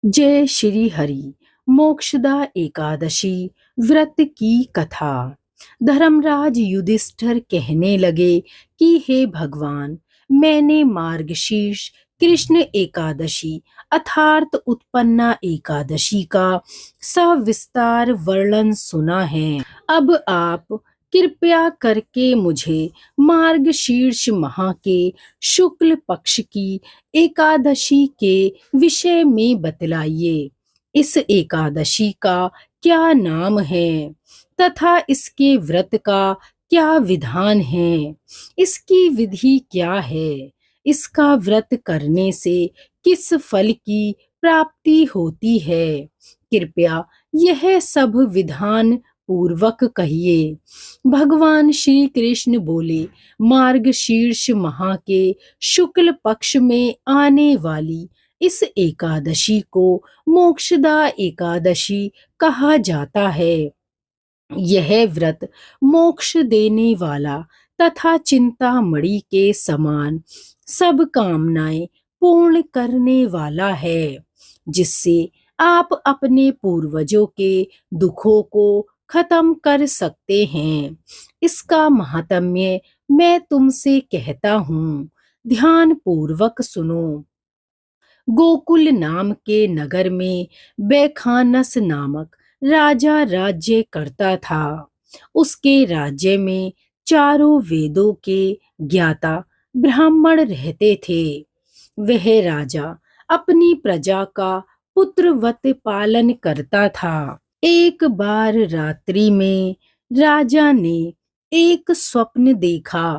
जय श्री हरि। मोक्षदा एकादशी व्रत की कथा। धर्मराज युधिष्ठिर कहने लगे कि हे भगवान, मैंने मार्गशीर्ष कृष्ण एकादशी अर्थात उत्पन्ना एकादशी का सविस्तार वर्णन सुना है। अब आप कृपया करके मुझे मार्गशीर्ष माह के शुक्ल पक्ष की एकादशी के विषय में बतलाइए। इस एकादशी का क्या नाम है तथा इसके व्रत का क्या विधान है, इसकी विधि क्या है, इसका व्रत करने से किस फल की प्राप्ति होती है, कृपया यह सब विधान पूर्वक कहिए। भगवान श्री कृष्ण बोले, मार्गशीर्ष माह के शुक्ल पक्ष में आने वाली इस एकादशी को मोक्षदा एकादशी कहा जाता है। यह व्रत मोक्ष देने वाला तथा चिंतामणि के समान सब कामनाएं पूर्ण करने वाला है, जिससे आप अपने पूर्वजों के दुखों को खत्म कर सकते हैं। इसका महात्म्य मैं तुमसे कहता हूँ, ध्यान पूर्वक सुनो। गोकुल नाम के नगर में बैखानस नामक राजा राज्य करता था। उसके राज्य में चारों वेदों के ज्ञाता ब्राह्मण रहते थे। वह राजा अपनी प्रजा का पुत्रवत पालन करता था। एक बार रात्रि में राजा ने एक स्वप्न देखा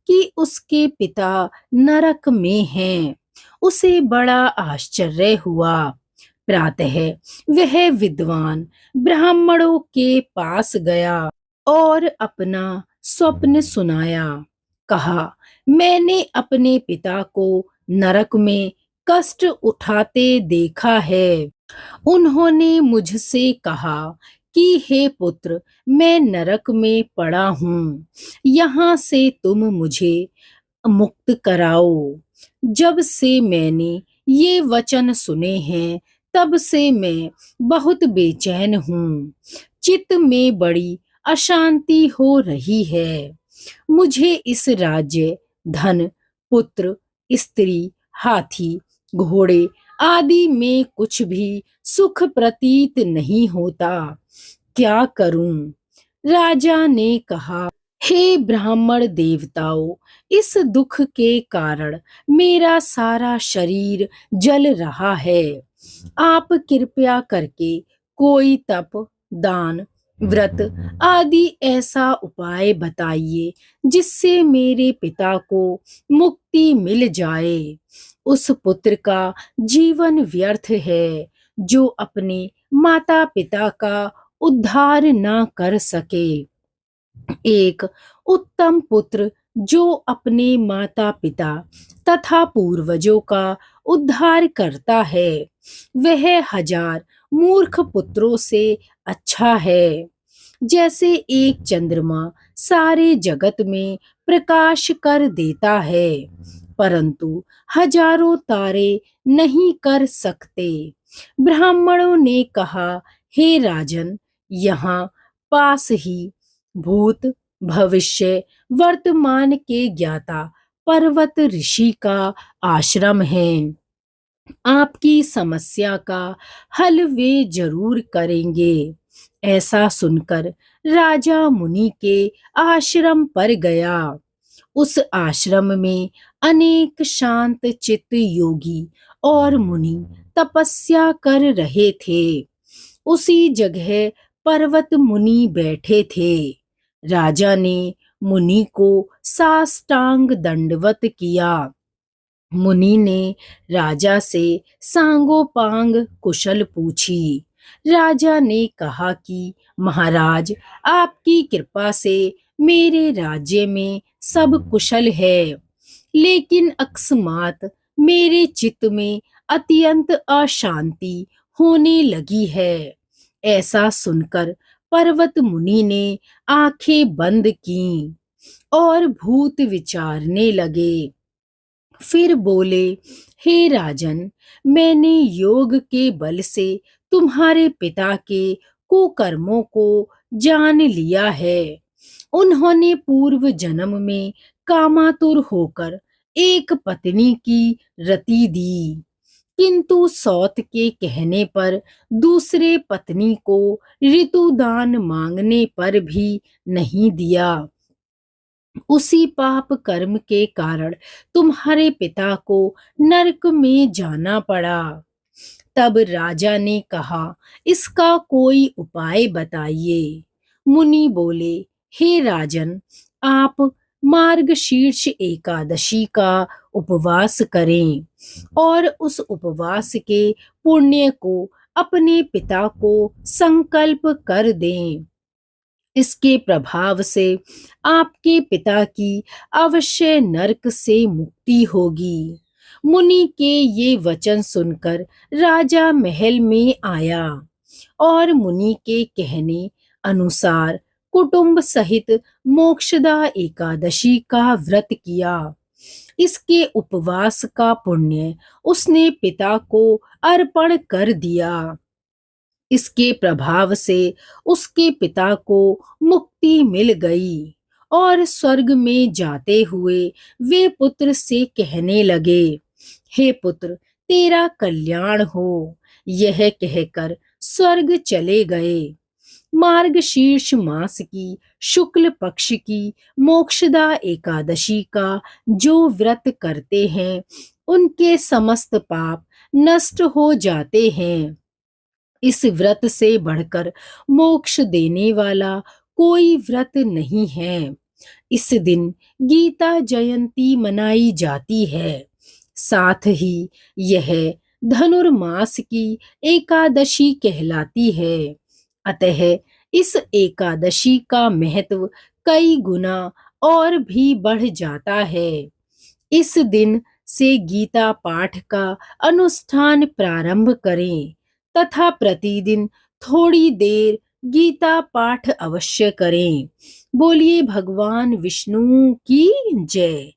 कि उसके पिता नरक में हैं। उसे बड़ा आश्चर्य हुआ। प्रातः वह विद्वान ब्राह्मणों के पास गया और अपना स्वप्न सुनाया। कहा, मैंने अपने पिता को नरक में कष्ट उठाते देखा है। उन्होंने मुझसे कहा कि हे पुत्र, मैं नरक में पड़ा हूँ, यहाँ से तुम मुझे मुक्त कराओ। जब से मैंने ये वचन सुने हैं, तब से मैं बहुत बेचैन हूँ। चित्त में बड़ी अशांति हो रही है। मुझे इस राज्य, धन, पुत्र, स्त्री, हाथी, घोड़े आदि में कुछ भी सुख प्रतीत नहीं होता। क्या करूं? राजा ने कहा, हे ब्राह्मण देवताओं, इस दुख के कारण मेरा सारा शरीर जल रहा है। आप कृपया करके कोई तप, दान, व्रत आदि ऐसा उपाय बताइए जिससे मेरे पिता को मुक्ति मिल जाए। उस पुत्र का जीवन व्यर्थ है जो अपने माता पिता का उद्धार ना कर सके। एक उत्तम पुत्र जो अपने माता पिता तथा पूर्वजों का उद्धार करता है, वह हजार मूर्ख पुत्रों से अच्छा है। जैसे एक चंद्रमा सारे जगत में प्रकाश कर देता है, परंतु हजारों तारे नहीं कर सकते। ब्राह्मणों ने कहा, हे राजन, यहाँ पास ही भूत, भविष्य, वर्तमान के ज्ञाता पर्वत ऋषि का आश्रम है। आपकी समस्या का हल वे जरूर करेंगे। ऐसा सुनकर राजा मुनि के आश्रम पर गया। उस आश्रम में अनेक शांत चित्त योगी और मुनि तपस्या कर रहे थे। उसी जगह पर्वत मुनि बैठे थे। राजा ने मुनि को साष्टांग दंडवत किया। मुनि ने राजा से सांगोपांग कुशल पूछी। राजा ने कहा कि महाराज, आपकी कृपा से मेरे राज्य में सब कुशल है, लेकिन अकस्मात मेरे चित्त में अत्यंत अशांति होने लगी है। ऐसा सुनकर पर्वत मुनि ने आंखें बंद कीं और भूत विचारने लगे। फिर बोले, हे राजन, मैंने योग के बल से तुम्हारे पिता के कुकर्मों को जान लिया है। उन्होंने पूर्व जन्म में कामातुर होकर एक पत्नी की रति दी, किंतु सौत के कहने पर दूसरे पत्नी को ऋतुदान मांगने पर भी नहीं दिया। उसी पाप कर्म के कारण तुम्हारे पिता को नरक में जाना पड़ा। तब राजा ने कहा, इसका कोई उपाय बताइए। मुनि बोले, हे राजन, आप मार्गशीर्ष एकादशी का उपवास करें और उस उपवास के पुण्य को अपने पिता को संकल्प कर दें। इसके प्रभाव से आपके पिता की अवश्य नरक से मुक्ति होगी। मुनि के ये वचन सुनकर राजा महल में आया और मुनि के कहने अनुसार कुटुंब सहित मोक्षदा एकादशी का व्रत किया। इसके उपवास का पुण्य उसने पिता को अर्पण कर दिया। इसके प्रभाव से उसके पिता को मुक्ति मिल गई और स्वर्ग में जाते हुए वे पुत्र से कहने लगे, हे पुत्र, तेरा कल्याण हो। यह कहकर स्वर्ग चले गए। मार्गशीर्ष मास की शुक्ल पक्ष की मोक्षदा एकादशी का जो व्रत करते हैं, उनके समस्त पाप नष्ट हो जाते हैं। इस व्रत से बढ़कर मोक्ष देने वाला कोई व्रत नहीं है। इस दिन गीता जयंती मनाई जाती है। साथ ही यह धनुर्मास की एकादशी कहलाती है। अतः इस एकादशी का महत्व कई गुना और भी बढ़ जाता है। इस दिन से गीता पाठ का अनुष्ठान प्रारंभ करें तथा प्रतिदिन थोड़ी देर गीता पाठ अवश्य करें। बोलिए भगवान विष्णु की जय।